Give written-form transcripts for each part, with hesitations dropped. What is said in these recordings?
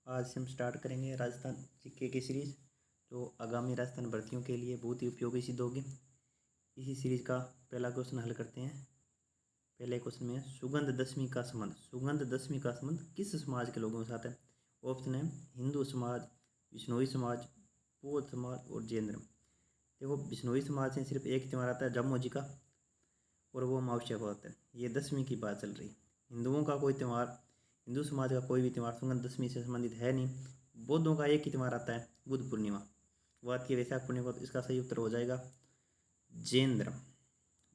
आज से हम स्टार्ट करेंगे राजस्थान जीके की सीरीज़, जो आगामी राजस्थान भर्तियों के लिए बहुत ही उपयोगी सिद्ध होगी। इसी सीरीज़ का पहला क्वेश्चन हल करते हैं। पहले क्वेश्चन में सुगंध दशमी का संबंध, सुगंध दशमी का संबंध किस समाज के लोगों के साथ है? ऑप्शन है हिंदू समाज, बिश्नोई समाज, बौद्ध समाज और जैन धर्म। देखो, बिश्नोई समाज से सिर्फ एक त्यौहार आता है जम्मू जी का, और वो अमावस्या को होता है। ये दशमी की बात चल रही। हिंदुओं का कोई त्यौहार, हिंदू समाज का कोई भी त्यौहार सुगंध दशमी से संबंधित है नहीं। बौद्धों का एक ही त्यौहार आता है, बुद्ध पूर्णिमा, वो आती है वैशाख पूर्णिमा। तो इसका सही उत्तर हो जाएगा जैन धर्म।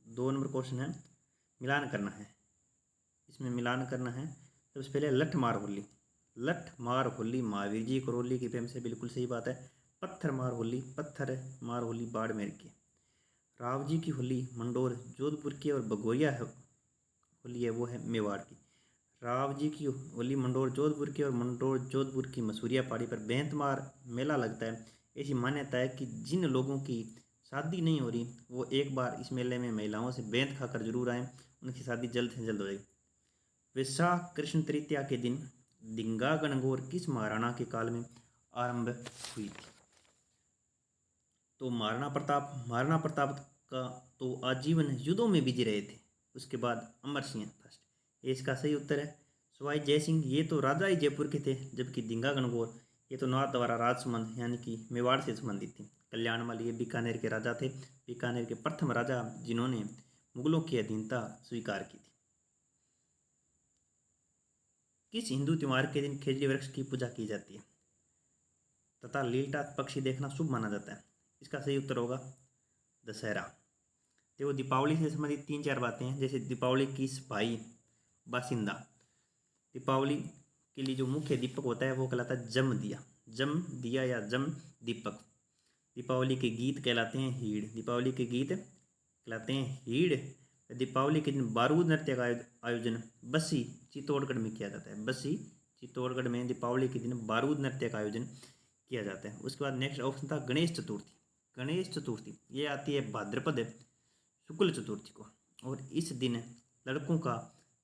2 नंबर क्वेश्चन है, मिलान करना है। इसमें मिलान करना है। सबसे पहले लठ मार होली, लठ मार होली महावीर जी करौली की प्रेम से, बिल्कुल सही बात है। पत्थर मार होली, पत्थर मार होली बाड़मेर की। राव जी की होली मंडोर जोधपुर की, और भगोरिया होली है वो है मेवाड़ की। राव जी की होली मंडोर जोधपुर की, और मंडोर जोधपुर की मसूरिया पहाड़ी पर बेंतमार मेला लगता है। ऐसी मान्यता है कि जिन लोगों की शादी नहीं हो रही वो एक बार इस मेले में महिलाओं से बेंत खाकर जरूर आएँ, उनकी शादी जल्द से जल्द हो जाएगी। वैशाख कृष्ण तृतीया के दिन दिंगा गणगौर किस महाराणा के काल में आरंभ हुई थी? तो महाराणा प्रताप का तो आजीवन युद्धों में बिजी रहे थे। उसके बाद अमर सिंह फर्स्ट, ये इसका सही उत्तर है। सवाई जयसिंह ये तो राजा ही जयपुर के थे, जबकि दिंगा गणगौर ये तो नाथ द्वारा राजसमंद यानी कि मेवाड़ से संबंधित थे। कल्याणमल ये बीकानेर के राजा थे, बीकानेर के प्रथम राजा जिन्होंने मुगलों की अधीनता स्वीकार की थी। किस हिंदू त्योहार के दिन खेजड़ी वृक्ष की पूजा की जाती है तथा लीलटात पक्षी देखना शुभ माना जाता है? इसका सही उत्तर होगा दशहरा। देखो, दीपावली से संबंधित 3-4 बातें हैं, जैसे दीपावली किस भाई बासिंदा। दीपावली के लिए जो मुख्य दीपक होता है वो कहलाता है जम दिया, जम दिया या जम दीपक। दीपावली के गीत कहलाते हैं हीड़, दीपावली के गीत कहलाते हैं हीड़। दीपावली के दिन बारूद नृत्य का आयोजन बस्सी चित्तौड़गढ़ में किया जाता है। बस्सी चित्तौड़गढ़ में दीपावली के दिन बारूद नृत्य का आयोजन किया जाता है। उसके बाद नेक्स्ट ऑप्शन था गणेश चतुर्थी। गणेश चतुर्थी ये आती है भाद्रपद शुक्ल चतुर्थी को, और इस दिन लड़कों का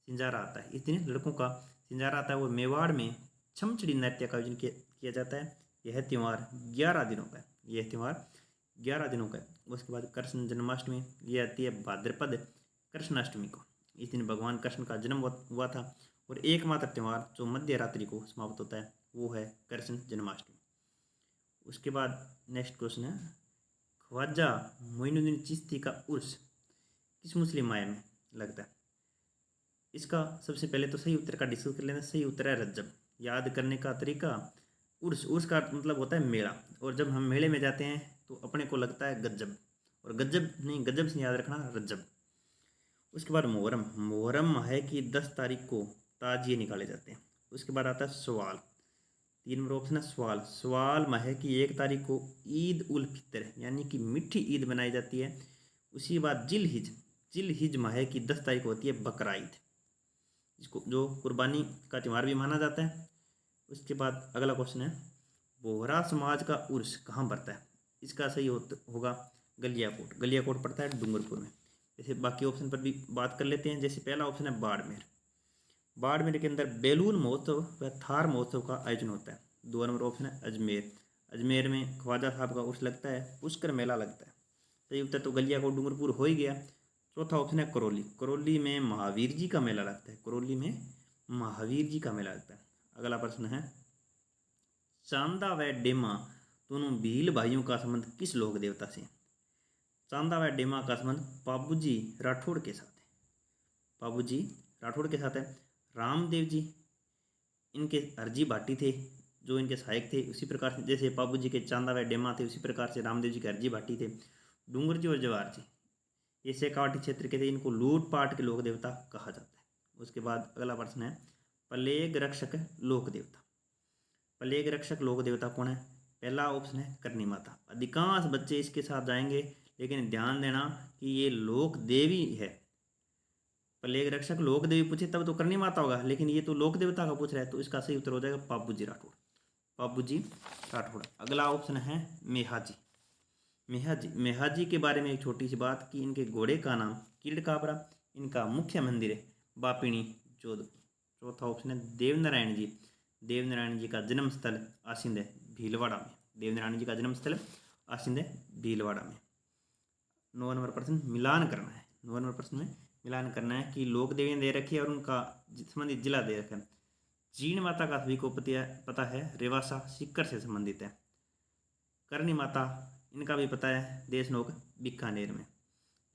सिंजारा आता है। इस दिन लड़कों का सिंजारा आता है, वो मेवाड़ में छमचड़ी नृत्य का आयोजन किया जाता है। यह त्यौहार 11 दिनों का है, यह त्यौहार 11 दिनों का है। उसके बाद कृष्ण जन्माष्टमी ये आती है भाद्रपद कृष्णाष्टमी को। इस दिन भगवान कृष्ण का जन्म हुआ था। और एकमात्र त्यौहार जो मध्य रात्रि को समाप्त होता है वो है कृष्ण जन्माष्टमी। उसके बाद नेक्स्ट क्वेश्चन है, ख्वाजा मोइनुद्दीन चिश्ती का उर्स किस मुस्लिम माह में लगता है? इसका सबसे पहले तो सही उत्तर का डिस्कस कर लेना। सही उत्तर है रज्जब। याद करने का तरीका, उर्स, उर्स का मतलब होता है मेला, और जब हम मेले में जाते हैं तो अपने को लगता है गज्जब, और गज्जब नहीं, गज्जब से याद रखना रज्जब। उसके बाद मुहर्रम, मुहर्रम माह की 10 तारीख को ताजिए निकाले जाते हैं। उसके बाद आता है सवाल, 3 नंबर ऑप्शन है सवाल। सवाल माह की 1 तारीख को ईद उल फितर यानी कि मीठी ईद बनाई जाती है। उसी बाद जिल हिज माह की 10 तारीख को होती है बकरा ईद, इसको जो कुर्बानी का त्यौहार भी माना जाता है। उसके बाद अगला क्वेश्चन है, बोहरा समाज का उर्स कहाँ पड़ता है? इसका सही होगा गलियाकोट। गलियाकोट पड़ता है डूंगरपुर में। जैसे बाकी ऑप्शन पर भी बात कर लेते हैं। जैसे पहला ऑप्शन है बाड़मेर, बाड़मेर के अंदर बैलून महोत्सव व थार महोत्सव का आयोजन होता है। 2 नंबर ऑप्शन है अजमेर, अजमेर में ख्वाजा साहब का उर्स लगता है, पुष्कर मेला लगता है। सही उत्तर तो गलियाकोट डूंगरपुर हो ही गया। चौथा ऑप्शन है करौली, करौली में महावीर जी का मेला लगता है, करौली में महावीर जी का मेला लगता है। अगला प्रश्न है, चांदा व डेमा दोनों भील भाइयों का संबंध किस लोक देवता से? चांदा व डेमा का संबंध पाबूजी राठौड़ के साथ है, पाबूजी राठौड़ के साथ है। रामदेव जी इनके हरजी भाटी थे, जो इनके सहायक थे। उसी प्रकार से जैसे पाबूजी के चांदा व डेमा थे, उसी प्रकार से रामदेव जी के हरजी भाटी थे। डूंगर जी और जवाहर जी ये शेखावाटी क्षेत्र के थे, इनको लूटपाट के लोक देवता कहा जाता है। उसके बाद अगला प्रश्न है, प्लेग रक्षक लोक देवता, प्लेग रक्षक लोक देवता कौन है? पहला ऑप्शन है करनी माता। अधिकांश बच्चे इसके साथ जाएंगे, लेकिन ध्यान देना कि ये लोक देवी है। प्लेग रक्षक लोक देवी पूछे तब तो करनी माता होगा, लेकिन ये तो लोक देवता का पूछ रहा है, तो इसका सही उत्तर हो जाएगा पाबूजी राठौड़, पाबूजी राठौड़। अगला ऑप्शन है मेहाजी, मेहाजी। मेहाजी के बारे में एक छोटी सी बात कि इनके घोड़े का नाम कीड़ काबरा, इनका मुख्य मंदिर है बापिणी जोधपुर। चौथा ऑप्शन है देवनारायण जी, देवनारायण जी का जन्म स्थल आसिंद है भीलवाड़ा में। देवनारायण जी का जन्म स्थल आसिंद है भीलवाड़ा में। 9 नंबर प्रश्न मिलान करना है। 9 नंबर प्रश्न में मिलान करना है कि लोक देवियाँ दे रखी है और उनका संबंधित जिला दे रखा है। जीण माता का सभी को पता है, रेवासा सीकर से संबंधित है। करणी माता इनका भी पता है, देशनोक बीकानेर में।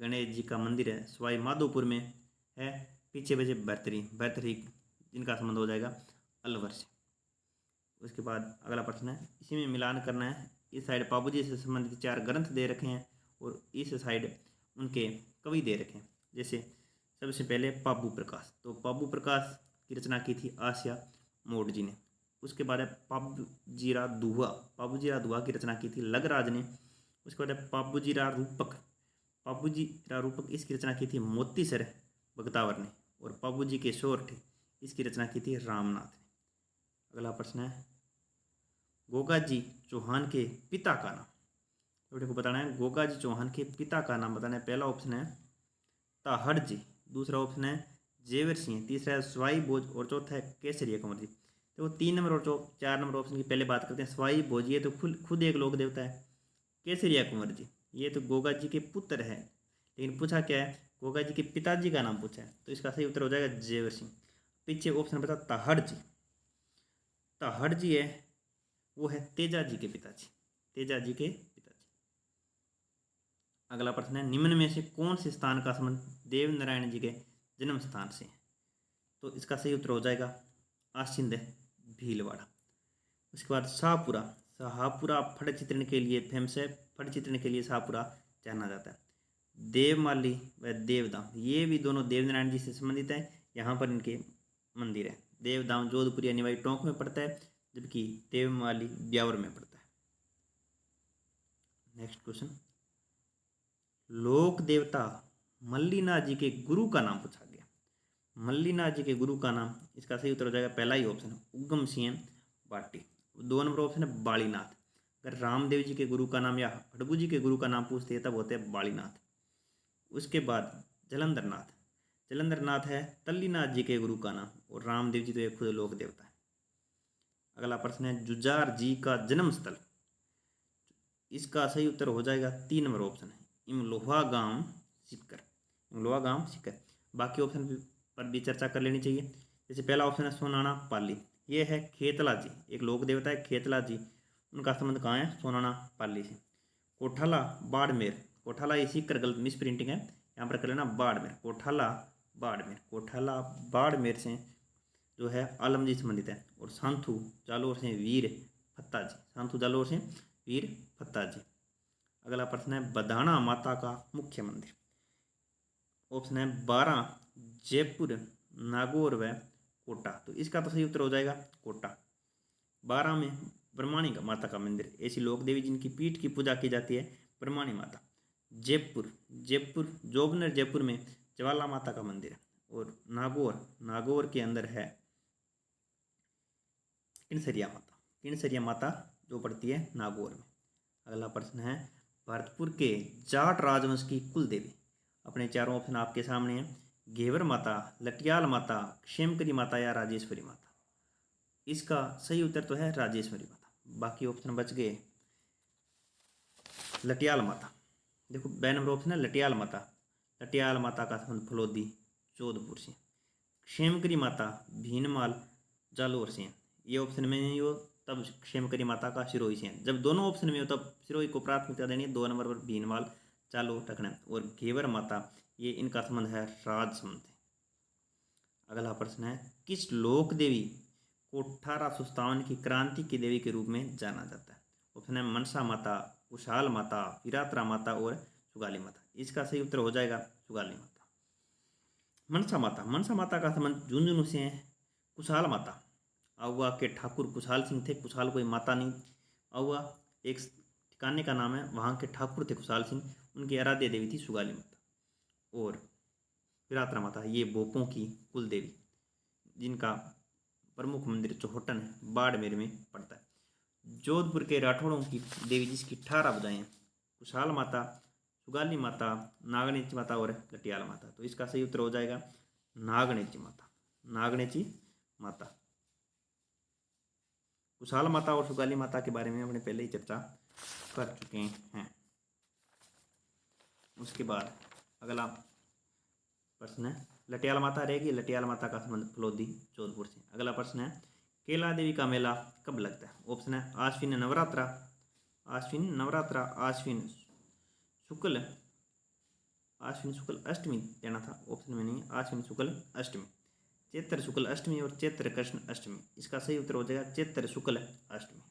गणेश जी का मंदिर है सवाई माधोपुर में है। पीछे बजे भरतरी जिनका संबंध हो जाएगा अलवर से। उसके बाद अगला प्रश्न है, इसी में मिलान करना है। इस साइड पाबू जी से संबंधित 4 ग्रंथ दे रखे हैं और इस साइड उनके कवि दे रखे हैं। जैसे सबसे पहले पाबू प्रकाश, तो पाबू प्रकाश की रचना की थी आसिया मोड जी ने। उसके बाद है पाबूजीरा दुआ की रचना की थी लगराज ने। उसके बाद है पाबूजीरा रूपक इसकी रचना की थी मोतीसर भगतावर ने। और पाबू जी के शोरठ इसकी रचना की थी रामनाथ ने। अगला प्रश्न है, गोगा जी चौहान के पिता का नाम। तो देखो बताना है गोगा जी चौहान के पिता का नाम बताना है। पहला ऑप्शन है ताहड़ जी, दूसरा ऑप्शन है जेवर सिंह, तीसरा है सवाई भोज और चौथा है केसरिया कुंवर जी। तो 3 नंबर और 4 नंबर ऑप्शन की पहले बात करते हैं। सवाई भोज ये तो खुद एक लोक देवता है। केसरिया कुंवर जी ये तो गोगा जी के पुत्र है, लेकिन पूछा क्या है, गोगा जी के पिताजी का नाम पूछा है। तो इसका सही उत्तर हो जाएगा जेवर सिंह। पीछे ऑप्शन बता ताहड़ जी, ताहड़ जी है वो है तेजा जी के पिताजी, तेजा जी के पिताजी। अगला प्रश्न है, निम्न में से कौन से स्थान का संबंध देवनारायण जी के जन्म स्थान से है। तो इसका सही उत्तर हो जाएगा आसिंद भीलवाड़ा। उसके बाद शाहपुरा फट चित्रण के लिए फेमस है। फट चित्रण के लिए शाहपुरा जाना जाता है। देवमाली व देवदाम ये भी दोनों देवनारायण जी से संबंधित है। यहाँ पर इनके मंदिर है। देवदाम जोधपुर या निवाई टोंक में पड़ता है, जबकि देवमाली ब्यावर में पड़ता है। नेक्स्ट क्वेश्चन, लोक देवता मल्लीनाथ जी के गुरु का नाम पूछा गया। मल्लीनाथ जी के गुरु का नाम, इसका सही उत्तर हो जाएगा पहला ही ऑप्शन उगम सिंह बाटी। 2 नंबर ऑप्शन है बालीनाथ। अगर रामदेव जी के गुरु का नाम या हडबू जी के गुरु का नाम पूछते हैं तब होते हैं बालीनाथ। उसके बाद जलंधरनाथ है तल्लीनाथ जी के गुरु का नाम, और रामदेव जी तो एक खुद लोक देवता है। अगला प्रश्न है, जुजार जी का जन्म स्थल। इसका सही उत्तर हो जाएगा 3 नंबर ऑप्शन है इमलोहा गांव सीकर। बाकी ऑप्शन पर भी चर्चा कर लेनी चाहिए। जैसे पहला ऑप्शन है सोनाना पाली, ये है खेतला जी, एक लोक देवता है खेतला जी, उनका संबंध कहाँ है, सोनाना पाली से। कोठाला बाड़मेर ये सीकर गलत मिस प्रिंटिंग है, यहाँ पर कर लेना बाड़मेर। कोठाला बाड़मेर से जो है आलम जी संबंधित है। और सांथू जालोर से वीर फत्ता जी। अगला प्रश्न है, बधाना माता का मुख्य मंदिर। ऑप्शन है 12 जयपुर, नागौर व कोटा। तो इसका तो सही उत्तर हो जाएगा कोटा। 12 में ब्रह्माणी माता का मंदिर, ऐसी लोक देवी जिनकी पीठ की पूजा की जाती है ब्रह्माणी माता। जयपुर जोबनेर जयपुर में ज्वाला माता का मंदिर है। और नागौर के अंदर है किणसरिया माता जो पड़ती है नागौर में। अगला प्रश्न है, भरतपुर के जाट राजवंश की कुल देवी। अपने चारों ऑप्शन आपके सामने हैं, घेवर माता, लटियाल माता, क्षेमकरी माता या राजेश्वरी माता। इसका सही उत्तर तो है राजेश्वरी माता। बाकी ऑप्शन बच गए लटियाल माता। देखो 2 नंबर ऑप्शन है लटियाल माता का संबंध फलोदी जोधपुर से। क्षेमकरी माता भीनमाल जालोर से। ये ऑप्शन में नहीं हो तब क्षेमकरी माता का सिरोही से है। जब दोनों ऑप्शन में हो तब सिरोही को प्राथमिकता देनी है। 2 नंबर पर भीनमाल चालो टकना। और घेवर माता ये इनका संबंध है राज संबंध है। अगला प्रश्न है, किस लोक देवी को 1857 की क्रांति की देवी के रूप में जाना जाता है। ऑप्शन है मनसा माता, कुशाल माता, विरात्रा माता और सुगाली माता। इसका सही उत्तर हो जाएगा सुगाली माता। मनसा माता का संबंध झुंझुनू से है। कुशाल माता आउआ के ठाकुर कुशाल सिंह थे, कुशाल कोई माता नहीं। आउआ एक ठिकाने का नाम है, वहाँ के ठाकुर थे कुशाल सिंह, उनकी आराध्य देवी थी सुगाली माता। और विरात्रा माता ये बोपों की कुल देवी, जिनका प्रमुख मंदिर चौहटन है, बाड़मेर में पड़ता है। जोधपुर के राठौड़ों की देवी जिसकी 18 भुजाएं हैं, कुशाल माता, सुगाली माता, नागणेची माता और लटियाल माता। तो इसका सही उत्तर हो जाएगा नागणेची माता। कुशाल माता और सुगाली माता के बारे में हमने पहले ही चर्चा कर चुके हैं। उसके बाद अगला प्रश्न है, लटियाल माता रहेगी। लटियाल माता का संबंध फलोदी जोधपुर से। अगला प्रश्न है, केला देवी का मेला कब लगता है? ऑप्शन है आश्विन नवरात्रा, आश्विन शुक्ल अष्टमी देना था, ऑप्शन में नहीं, आश्विन शुक्ल अष्टमी, चैत्र शुक्ल अष्टमी और चैत्र कृष्ण अष्टमी। इसका सही उत्तर हो जाएगा चैत्र शुक्ल अष्टमी।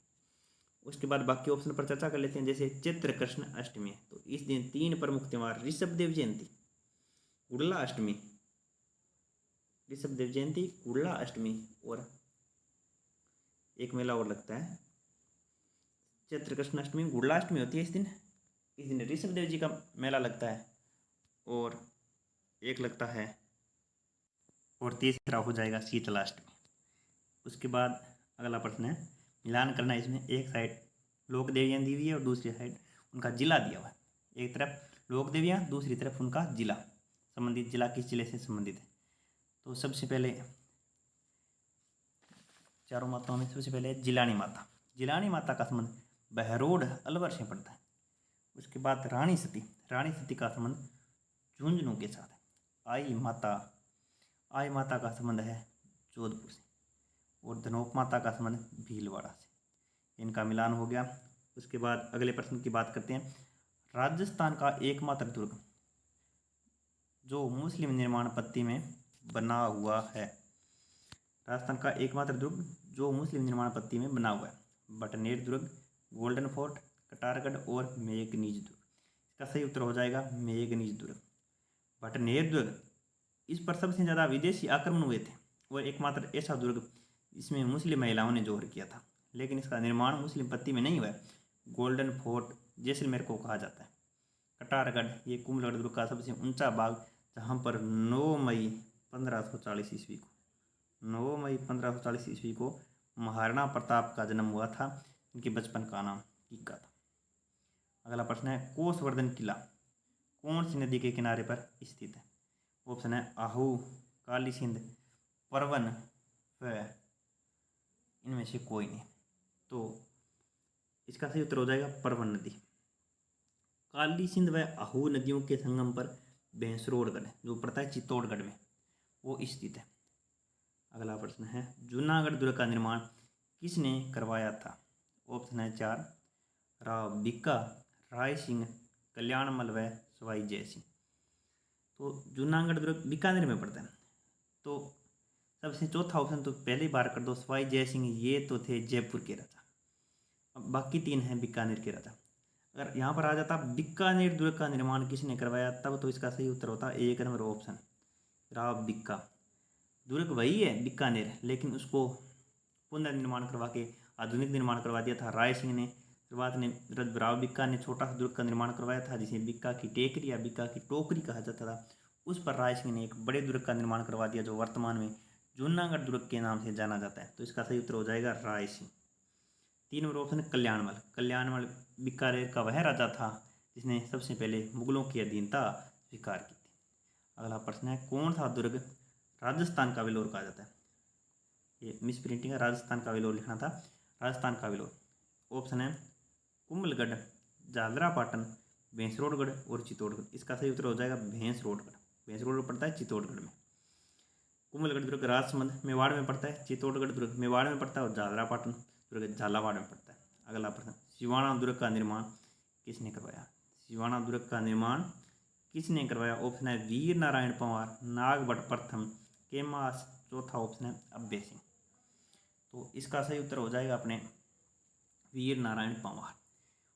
उसके बाद बाकी ऑप्शन पर चर्चा कर लेते हैं। जैसे चैत्र कृष्ण अष्टमी है तो इस दिन 3 प्रमुख त्यौहार ऋषभ देव जयंती, गुड़ला अष्टमी, गुड़ला अष्टमी और एक मेला और लगता है चैत्र कृष्ण अष्टमी, गुड़ला अष्टमी होती है इस दिन ऋषभ देव जी का मेला लगता है और एक लगता है और तीसरा हो जाएगा शीतलाष्टमी। उसके बाद अगला प्रश्न है, मिलान करना। इसमें एक साइड लोक देवियाँ दी हुई है और दूसरी साइड उनका जिला दिया हुआ है। एक तरफ लोक देवियाँ, दूसरी तरफ उनका जिला, संबंधित जिला किस जिले से संबंधित है। तो सबसे पहले चारों माताओं में सबसे पहले जिलानी माता। जिलानी माता का संबंध बहरोड अलवर से पड़ता है। उसके बाद रानी सती का संबंध झुंझुनू के साथ है। आई माता का संबंध है जोधपुर से और धनोप माता का संबंध भीलवाड़ा से। इनका मिलान हो गया। उसके बाद अगले प्रश्न की बात करते हैं, राजस्थान का एकमात्र दुर्ग जो मुस्लिम निर्माण पट्टी में बना हुआ है। राजस्थान का एकमात्र दुर्ग जो मुस्लिम निर्माण पट्टी में बना हुआ है। बटनेर दुर्ग, गोल्डन फोर्ट, कटारगढ़ और मेघनीज दुर्ग। इसका सही उत्तर हो जाएगा मेघनीज दुर्ग। बटनेर दुर्ग, इस पर सबसे ज़्यादा विदेशी आक्रमण हुए थे और एकमात्र ऐसा दुर्ग इसमें मुस्लिम महिलाओं ने जोहर किया था, लेकिन इसका निर्माण मुस्लिम पट्टी में नहीं हुआ है। गोल्डन फोर्ट जैसलमेर को कहा जाता है। कटारगढ़, ये कुंभलगढ़ दुर्ग का सबसे ऊंचा भाग, जहाँ पर 9 मई 1540 ईस्वी को 9 मई 1540 ईस्वी को महाराणा प्रताप का जन्म हुआ था। इनके बचपन का नाम टीका था। अगला प्रश्न है, कोसवर्धन किला कौन सी नदी के किनारे पर स्थित है? ऑप्शन है आहू, काली सिंध, परवन व इनमें से कोई नहीं। तो इसका सही उत्तर हो जाएगा परवन नदी। काली सिंध व आहू नदियों के संगम पर भैंसरोडगढ़ जो पड़ता है चित्तौड़गढ़ में, वो स्थित है। अगला प्रश्न है, जूनागढ़ दुर्ग का निर्माण किसने करवाया था? ऑप्शन है 4, राव भिक्का, राय सिंह, कल्याणमल व सवाई जय सिंह। तो जूनागढ़ दुर्ग बीकानेर में पड़ता है। तो सबसे चौथा ऑप्शन तो पहले ही बार कर दो, सवाई जय सिंह, ये तो थे जयपुर के राजा। अब बाकी 3 हैं बीकानेर के राजा। अगर यहाँ पर आ जाता बीकानेर दुर्ग का निर्माण किसने करवाया, तब तो इसका सही उत्तर होता 1 नंबर ऑप्शन, राव भिक्का। दुर्ग वही है बीकानेर, लेकिन उसको पुनर्निर्माण करवा के आधुनिक निर्माण करवा दिया था राय सिंह ने। शुरुआत में राव भिक्का ने छोटा सा दुर्ग का निर्माण करवाया था, जिसे भिक्का की टेकरी या भिक्का की टोकरी कहा जाता था। उस पर राय सिंह ने एक बड़े दुर्ग का निर्माण करवा दिया जो वर्तमान में जूनागढ़ दुर्ग के नाम से जाना जाता है। तो इसका सही उत्तर हो जाएगा राय सिंह। 3 नंबर ऑप्शन कल्याणमल बीकानेर का वह राजा था जिसने सबसे पहले मुगलों की अधीनता स्वीकार की थी। अगला प्रश्न है, कौन सा दुर्ग राजस्थान का वेलोर कहा जाता है? ये मिस प्रिंटिंग है, राजस्थान का वेलोर लिखना था, राजस्थान का वेलोर। ऑप्शन है कुंभलगढ़, झालरापाटन, भैंसरोडगढ़ और चित्तौड़गढ़। इसका सही उत्तर हो जाएगा भैंसरोडगढ़। भैंसरोडगढ़ पड़ता है चित्तौड़गढ़ में। कुंभलगढ़ दुर्ग राजसमंद मेवाड़ में पड़ता है, चित्तौड़गढ़ दुर्ग मेवाड़ में पड़ता है और झालरापाटन दुर्ग झालावाड़ में पड़ता है। अगला प्रश्न, सिवाना दुर्ग का निर्माण किसने करवाया? सिवाना दुर्ग का निर्माण किसने करवाया? ऑप्शन है वीर नारायण पंवार, नागभट्ट प्रथम, केमास, चौथा ऑप्शन है अब्बे सिंह। तो इसका सही उत्तर हो जाएगा अपने वीर नारायण पंवार।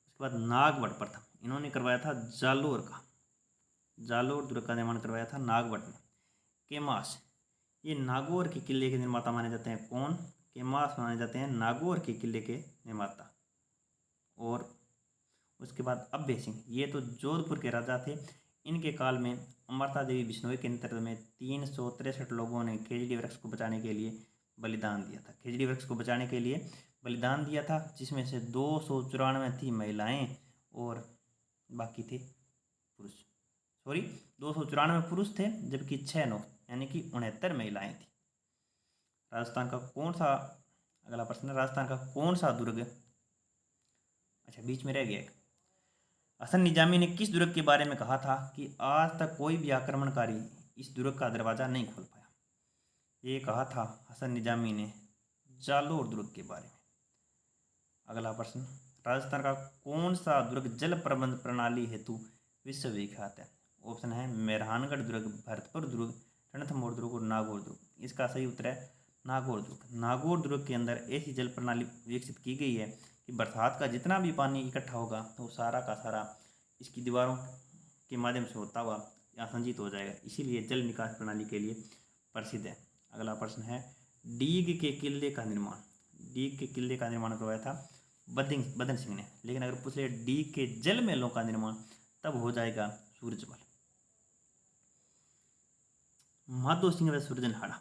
उसके बाद नागभट्ट प्रथम, इन्होंने करवाया था जालोर दुर्ग का निर्माण करवाया था नागभट्ट ने। केमास, ये नागौर के किले के निर्माता माने जाते हैं। कौन? केमास माने जाते हैं नागौर के किले के निर्माता। और उसके बाद अब्बे सिंह, ये तो जोधपुर के राजा थे। इनके काल में अमृता देवी बिश्नोई के नेतृत्व में 363 लोगों ने खेजड़ी वृक्ष को बचाने के लिए बलिदान दिया था। खेजड़ी वृक्ष को बचाने के लिए बलिदान दिया था, जिसमें से 294 थी महिलाएं और बाकी थे पुरुष। 294 पुरुष थे जबकि 6 यानी कि 69 महिलाएं थी। राजस्थान का कौन सा अगला प्रश्न है, राजस्थान का कौन सा दुर्ग, अच्छा बीच में रह गया एक, हसन निजामी ने किस दुर्ग के बारे में कहा था कि आज तक कोई भी आक्रमणकारी इस दुर्ग का दरवाजा नहीं खोल पाया? ये कहा था हसन निजामी ने जालोर दुर्ग के बारे में। अगला प्रश्न, राजस्थान का कौन सा दुर्ग जल प्रबंध प्रणाली हेतु विश्वविख्यात है? ऑप्शन है मेहरानगढ़ दुर्ग, भरतपुर दुर्ग, रणथंभौर दुर्ग और नागौर दुर्ग। इसका सही उत्तर है नागौर दुर्ग। नागौर दुर्ग के अंदर ऐसी जल प्रणाली विकसित की गई है कि बरसात का जितना भी पानी इकट्ठा होगा तो वो सारा का सारा इसकी दीवारों के माध्यम से होता हुआ यहाँ संचित हो जाएगा, इसीलिए जल निकास प्रणाली के लिए प्रसिद्ध है। अगला प्रश्न है, डीग के किले का निर्माण, डीग के किले का निर्माण करवाया था बदन सिंह ने, लेकिन अगर पूछ ले डीग के जल महलों का निर्माण तब हो जाएगा सूरजमल। माधो सिंह व सुरजनहाड़ा,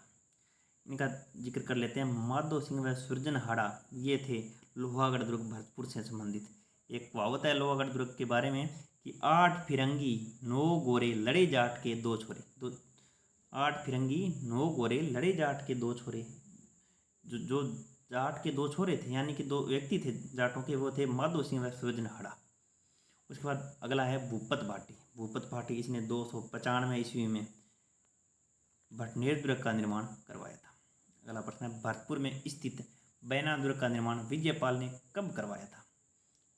इनका जिक्र कर लेते हैं। माधो सिंह व सुरजनहाड़ा ये थे लोहागढ़ दुर्ग भरतपुर से संबंधित। एक कहावत है लोहागढ़ दुर्ग के बारे में कि 8 फिरंगी 9 गोरे लड़े जाट के 2 छोरे, 8 फिरंगी 9 गोरे लड़े जाट के 2 छोरे। जो जाट के 2 छोरे थे यानी कि 2 व्यक्ति थे जाटों के, वो थे माधो सिंह व सुरजनहाड़ा। उसके बाद अगला है भूपत भाटी। भूपत भाटी इसने 295 ईस्वी में भटनेर दुर्ग का निर्माण करवाया था। अगला प्रश्न है, भरतपुर में स्थित बैना दुर्ग का निर्माण विजयपाल ने कब करवाया था?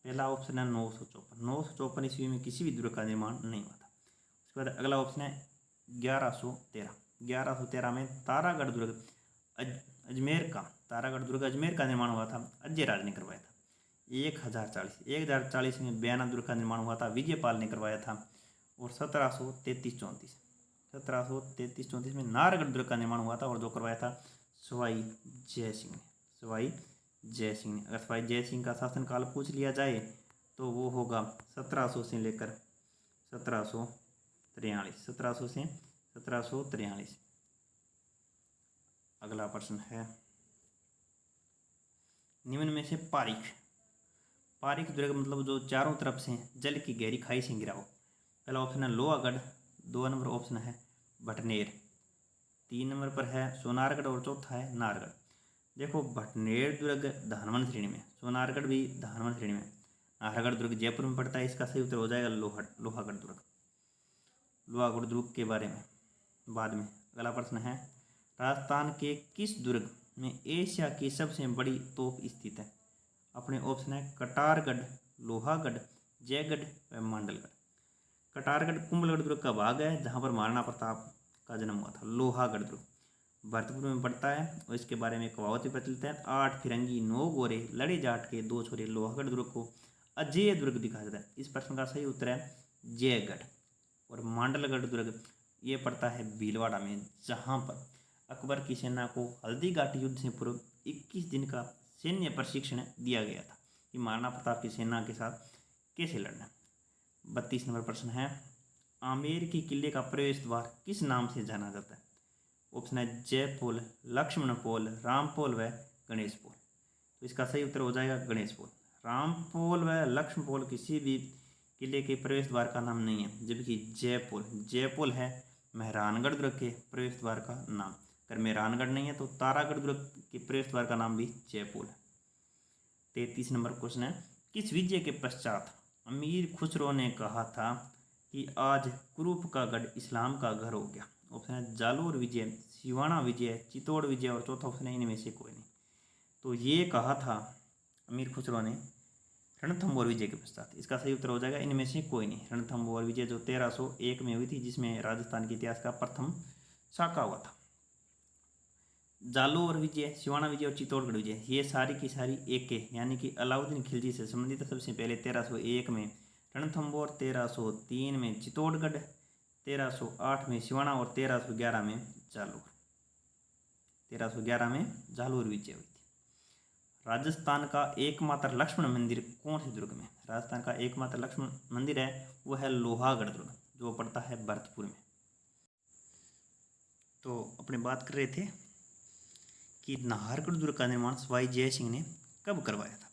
पहला ऑप्शन है 954 ईस्वी में किसी भी दुर्ग का निर्माण नहीं हुआ था। उसके बाद अगला ऑप्शन है 1113 में तारागढ़ दुर्ग अजमेर का निर्माण हुआ था, अजय राज ने करवाया था। 1040 में बैना दुर्ग का निर्माण हुआ था, विजयपाल ने करवाया था। और 1733-34 में नाहरगढ़ दुर्ग का निर्माण हुआ था और जो करवाया था सवाई जय सिंह ने। अगर सवाई जय सिंह का शासनकाल पूछ लिया जाए तो वो होगा 1700 से लेकर 1743। अगला प्रश्न है, निम्न में से पारिक दुर्ग मतलब जो चारों तरफ से जल की गहरी खाई से घिरा हो। पहला ऑप्शन है लोहागढ़, 2 नंबर ऑप्शन है भटनेर, 3 नंबर पर है सोनारगढ़ और चौथा है नाहरगढ़। देखो भटनेर दुर्ग धानवन श्रेणी में, सोनारगढ़ भी धानवन श्रेणी में, नाहरगढ़ दुर्ग जयपुर में पड़ता है। इसका सही उत्तर हो जाएगा लोहागढ़ दुर्ग के बारे में बाद में। अगला प्रश्न है, राजस्थान के किस दुर्ग में एशिया की सबसे बड़ी तोप स्थित है? अपने ऑप्शन है कटारगढ़, लोहागढ़, जयगढ़ व मांडलगढ़। कटारगढ़ कुंभलगढ़ दुर्ग का भाग है जहाँ पर महाराणा प्रताप का जन्म हुआ था। लोहागढ़ दुर्ग भरतपुर में पड़ता है और इसके बारे में कहावत भी प्रचलित है, 8 फिरंगी 9 गोरे लड़े जाट के 2 छोरे। लोहागढ़ दुर्ग को अजय दुर्ग दिखा जाता है। इस प्रश्न का सही उत्तर है जयगढ़। और मांडलगढ़ दुर्ग ये पड़ता है भीलवाड़ा में, जहाँ पर अकबर की सेना को हल्दी घाटी युद्ध से पूर्व 21 दिन का सैन्य प्रशिक्षण दिया गया था कि महाराणा प्रताप की सेना के साथ कैसे लड़ना। 32 नंबर प्रश्न है, आमेर के किले का प्रवेश द्वार किस नाम से जाना जाता है? ऑप्शन है जयपोल, लक्ष्मणपोल, रामपोल व गणेशपोल। तो इसका सही उत्तर हो जाएगा गणेशपोल। रामपोल व लक्ष्मणपोल किसी भी किले के प्रवेश द्वार का नाम नहीं है, जबकि जयपोल है मेहरानगढ़ दुर्ग के प्रवेश द्वार का नाम। अगर मेहरानगढ़ नहीं है तो तारागढ़ दुर्ग के प्रवेश द्वार का नाम भी जयपोल है। 33 नंबर क्वेश्चन है, किस विजय के पश्चात अमीर खुसरो ने कहा था कि आज कुरूप का गढ़ इस्लाम का घर हो गया? ऑप्शन है जालोर विजय, सिवाना विजय, चित्तौड़ विजय और चौथा ऑप्शन है इनमें से कोई नहीं। तो ये कहा था अमीर खुसरो ने रणथंभौर विजय के पश्चात। इसका सही उत्तर हो जाएगा इनमें से कोई नहीं। रणथंभौर विजय जो 1301 में हुई थी, जिसमें राजस्थान के इतिहास का प्रथम शाखा हुआ था। जालोर विजय, सिवाना विजय और चित्तौड़गढ़ विजय ये सारी की सारी एक के यानी कि अलाउद्दीन खिलजी से संबंधित। सबसे पहले 1301 में रणथंभौर, 1303 में चित्तौड़गढ़, 1308 में सिवाना और 1311 में जालोर विजय हुई थी। राजस्थान का एकमात्र लक्ष्मण मंदिर कौन से दुर्ग में? राजस्थान का एकमात्र लक्ष्मण मंदिर है वो है लोहागढ़ दुर्ग, जो पड़ता है भरतपुर में। तो अपने बात कर रहे थे कि नाहरगढ़ दुर्ग का निर्माण सवाई जय सिंह ने कब करवाया था।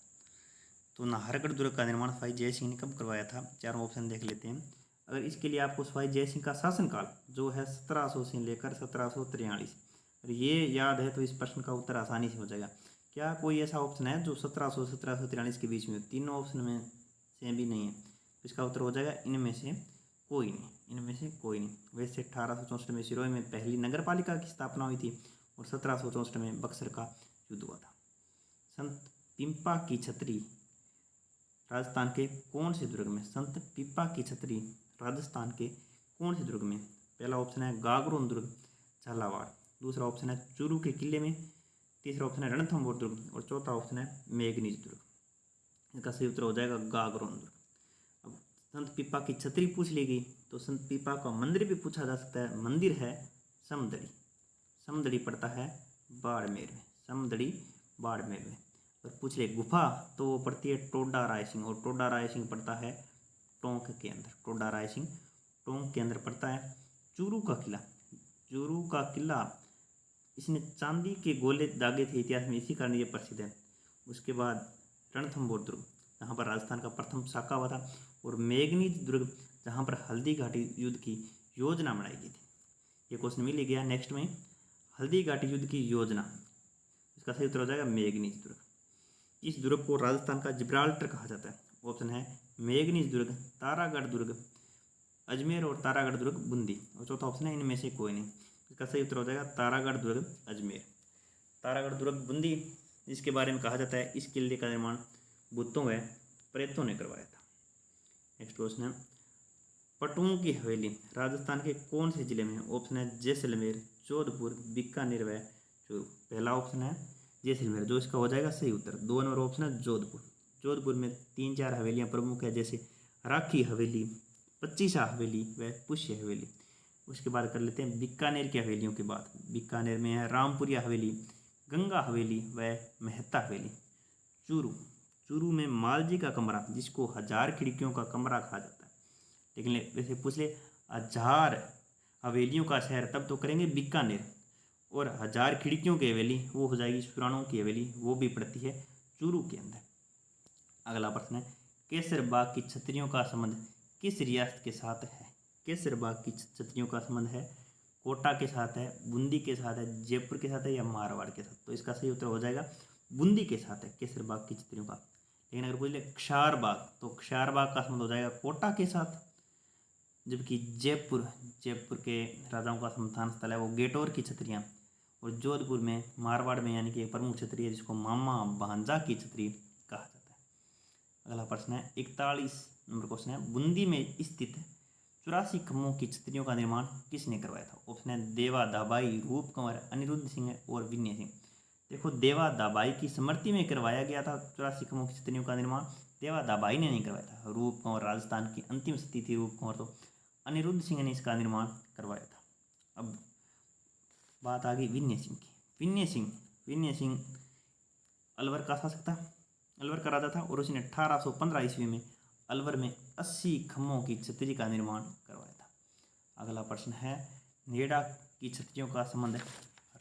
तो नाहरगढ़ दुर्ग का निर्माण सवाई जय सिंह ने कब करवाया था? चारों ऑप्शन देख लेते हैं। अगर इसके लिए आपको सवाई जय सिंह का शासनकाल जो है 1700 से लेकर 1743 और ये याद है तो इस प्रश्न का उत्तर आसानी से हो जाएगा, क्या कोई ऐसा ऑप्शन है जो 1700 1743 के बीच में? तीनों ऑप्शन में से भी नहीं है, तो इसका उत्तर हो जाएगा इनमें से कोई नहीं, इनमें से कोई नहीं। वैसे 1864 में सिरोही में पहली नगर पालिका की स्थापना हुई थी और 1764 में बक्सर का युद्ध हुआ था। संत पिंपा की छतरी राजस्थान के कौन से दुर्ग में? संत पिपा की छतरी राजस्थान के कौन से दुर्ग में? पहला ऑप्शन है गागरोन दुर्ग झालावाड़, दूसरा ऑप्शन है चूरू के किले में, तीसरा ऑप्शन है रणथंभौर दुर्ग और चौथा ऑप्शन है मेघनीज दुर्ग। इसका सही उत्तर हो जाएगा गागरोन दुर्ग। अब संत पिपा की छतरी पूछ ली गई तो संत पिपा का मंदिर भी पूछा जा सकता है। मंदिर है समदड़ी, समदड़ी पड़ता है बाड़मेर में, समदड़ी बाड़मेर में। और पूछ ले गुफा तो वो पड़ती है टोडा रायसिंह, और टोडा रायसिंह पड़ता है टोंक के अंदर, टोडा रायसिंह टोंक के अंदर पड़ता है। चूरू का किला, चूरू का किला इसने चांदी के गोले दागे थे इतिहास में, इसी कारण ये प्रसिद्ध है। उसके बाद रणथंभौर दुर्ग जहाँ पर राजस्थान का प्रथम साका हुआ था, और मेघनीज दुर्ग जहाँ पर हल्दी घाटी युद्ध की योजना बनाई गई थी। ये क्वेश्चन मिल ही गया नेक्स्ट में, हल्दी घाटी युद्ध की योजना, इसका सही उत्तर हो जाएगा मेघनीज दुर्ग। इस दुर्ग को राजस्थान का जिब्राल्टर कहा जाता है। ऑप्शन है मेघनीज दुर्ग, तारागढ़ दुर्ग अजमेर और तारागढ़ दुर्ग बूंदी, और चौथा ऑप्शन है इनमें से कोई नहीं। इसका सही उत्तर हो जाएगा तारागढ़ दुर्ग अजमेर। तारागढ़ दुर्ग बूंदी, जिसके बारे में कहा जाता है इस किले का निर्माण भूतों व प्रेतों ने करवाया था। नेक्स्ट क्वेश्चन है पटुओं की हवेली राजस्थान के कौन से जिले में है? ऑप्शन है जैसलमेर, जोधपुर, बीकानेर व चूरू। पहला ऑप्शन है जैसलमेर, जो इसका हो जाएगा सही उत्तर। 2 नंबर ऑप्शन है जोधपुर। जोधपुर में 3-4 हवेलियाँ प्रमुख है, जैसे राखी हवेली, पच्चीसा हवेली व पुष्य हवेली। उसके बाद कर लेते हैं बीकानेर की हवेलियों की बात। बीकानेर में है रामपुरिया हवेली, गंगा हवेली व मेहता हवेली। चूरू, चूरू में मालजी का कमरा, जिसको 1000 खिड़कियों का कमरा कहा जाता है। लेकिन वैसे पूछ ले 1000 हवेलियों का शहर, तब तो करेंगे बीकानेर, और 1000 खिड़कियों की हवेली वो हो जाएगी सुराणों की हवेली, वो भी पड़ती है चूरू के अंदर। अगला प्रश्न है केसरबाग की छतरियों का संबंध किस रियासत के साथ है? केसरबाग की छतरियों का संबंध है कोटा के साथ है, बूंदी के साथ है, जयपुर के साथ है या मारवाड़ के साथ। तो इसका सही उत्तर हो जाएगा बूंदी के साथ है केसरबाग की छतरियों का। लेकिन अगर बोले क्षारबाग, तो क्षारबाग का संबंध हो जाएगा कोटा के साथ, जबकि जयपुर, जयपुर के राजाओं का संस्थान स्थल है वो गेटोर की छतरियाँ, और जोधपुर में मारवाड़ में यानी कि एक प्रमुख छतरी है जिसको मामा भांजा की छतरी कहा जाता है। अगला प्रश्न है 41 नंबर क्वेश्चन है बूंदी में स्थित 84 खम्भों की छतरियों का निर्माण किसने करवाया था? ऑप्शन है देवा दाबाई, रूप कंवर, अनिरुद्ध सिंह और विनय सिंह। देखो देवा दाबाई की स्मृति में करवाया गया था 84 खम्भों की छतरियों का निर्माण, देवा दाबाई ने नहीं करवाया था। रूप कंवर राजस्थान की अंतिम स्थिति थी रूप कंवर, तो अनिरुद्ध सिंह ने इसका निर्माण करवाया था। अब बात आ गई विनय सिंह की। विनय सिंह अलवर का शासक था, अलवर का राजा था, और उसने 1815 ईस्वी में अलवर में 80 खम्भों की छतरी का निर्माण करवाया था। अगला प्रश्न है नेड़ा की छतरियों का संबंध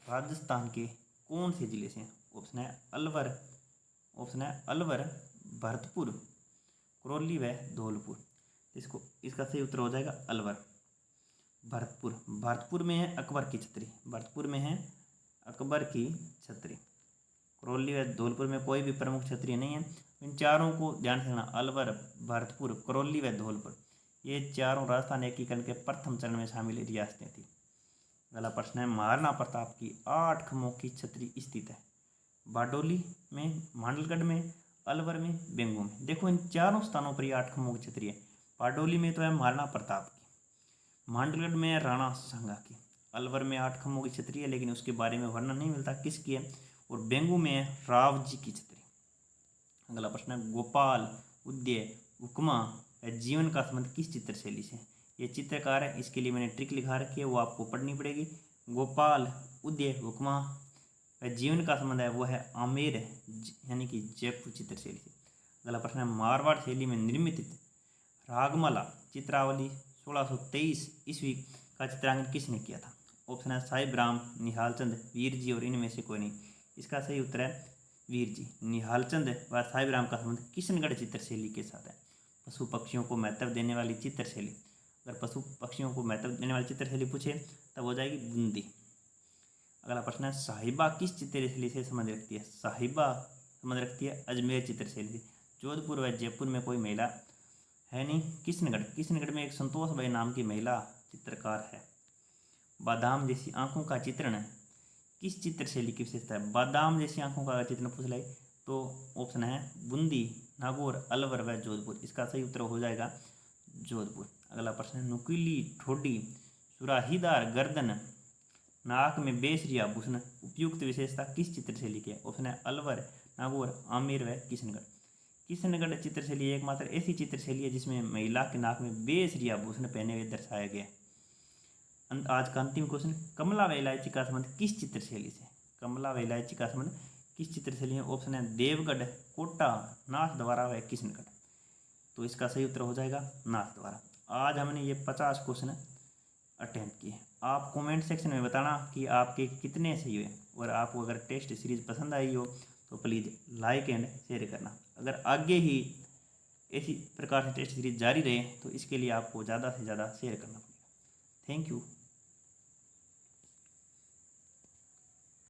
राजस्थान के कौन से जिले से? ऑप्शन है अलवर, भरतपुर, करौली व धौलपुर। इसका सही उत्तर हो जाएगा अलवर। भरतपुर में है अकबर की छतरी, भरतपुर में है अकबर की छतरी। करौली व धौलपुर में कोई भी प्रमुख छतरी नहीं है। इन चारों को ध्यान से रखना, अलवर, भरतपुर, करौली व धौलपुर, ये चारों राजस्थान एकीकरण के प्रथम चरण में शामिल रियासतें थी। अगला प्रश्न है महाराणा प्रताप की 8 खम्भों की छतरी स्थित है बारडोली में, मांडलगढ़ में, अलवर में, बेंगू में। देखो इन चारों स्थानों पर ये 8 खम्भों की छतरी है। बारडोली में तो है महाराणा प्रताप की, मांडलगढ़ में है राणा सांगा की, अलवर में 8 खम्भों की छतरी है लेकिन उसके बारे में वर्णन नहीं मिलता किसकी है, और बेंगू में है राव जी की छतरी। अगला प्रश्न है गोपाल उदय उपमा जीवन का संबंध किस चित्र शैली से? ये चित्रकार है, इसके लिए मैंने ट्रिक लिखा रखी है, वो आपको पढ़नी पड़ेगी। गोपाल उदय उपमा जीवन का संबंध है वो है आमेर यानी कि जयपुर चित्र शैली से। अगला प्रश्न है मारवाड़ शैली में निर्मित रागमाला चित्रावली 1623 ईस्वी का चित्रांकन किसने किया था? ऑप्शन है साहिब राम, निहाल चंद, वीर जी और इनमें से कोई नहीं। इसका सही उत्तर है वीर जी। निहाल चंद व साहिब राम का संबंध किशनगढ़ चित्रशैली के साथ है। पशु पक्षियों को महत्व देने वाली चित्रशैली, अगर पशु पक्षियों को महत्व देने वाली चित्रशैली पूछे तब हो जाएगी बूंदी। अगला प्रश्न है साहिबा किस चित्रशैली से संबंध रखती है? साहिबा संबंध रखती है अजमेर चित्रशैली से। जोधपुर व जयपुर में कोई महिला है नहीं। किशनगढ़ में एक संतोष बाई नाम की महिला चित्रकार है। बादाम जैसी आंखों का चित्रण किस चित्रशैली की विशेषता है? बादाम जैसी आंखों का चित्रण पूछ ले तो ऑप्शन है बूंदी, नागौर, अलवर व जोधपुर। इसका सही उत्तर हो जाएगा जोधपुर। अगला प्रश्न है नुकीली ठोडी, सुराहीदार गर्दन, नाक में बेसरिया आभूषण उपयुक्त विशेषता किस चित्रशैली की है? ऑप्शन है अलवर, नागौर, आमेर व किशनगढ़। किशनगढ़ चित्रशैली एकमात्र ऐसी चित्रशैली है जिसमें महिला के नाक में बेसरिया आभूषण पहने हुए दर्शाया गया। आज का अंतिम क्वेश्चन, कमला व इलायची का संबंध किस चित्रशैली से? कमला व इलायची का संबंध किस चित्रशैली है? ऑप्शन है देवगढ़, कोटा, नाथद्वारा व किशनगढ़। तो इसका सही उत्तर हो जाएगा नाथद्वारा। आज हमने ये 50 क्वेश्चन अटेम्प्ट किए। आप कमेंट सेक्शन में बताना कि आपके कितने सही हुए, और आपको अगर टेस्ट सीरीज पसंद आई हो तो प्लीज़ लाइक एंड शेयर करना। अगर आगे ही इसी प्रकार से टेस्ट सीरीज जारी रहे तो इसके लिए आपको ज़्यादा से ज़्यादा शेयर करना पड़ेगा। Thank you.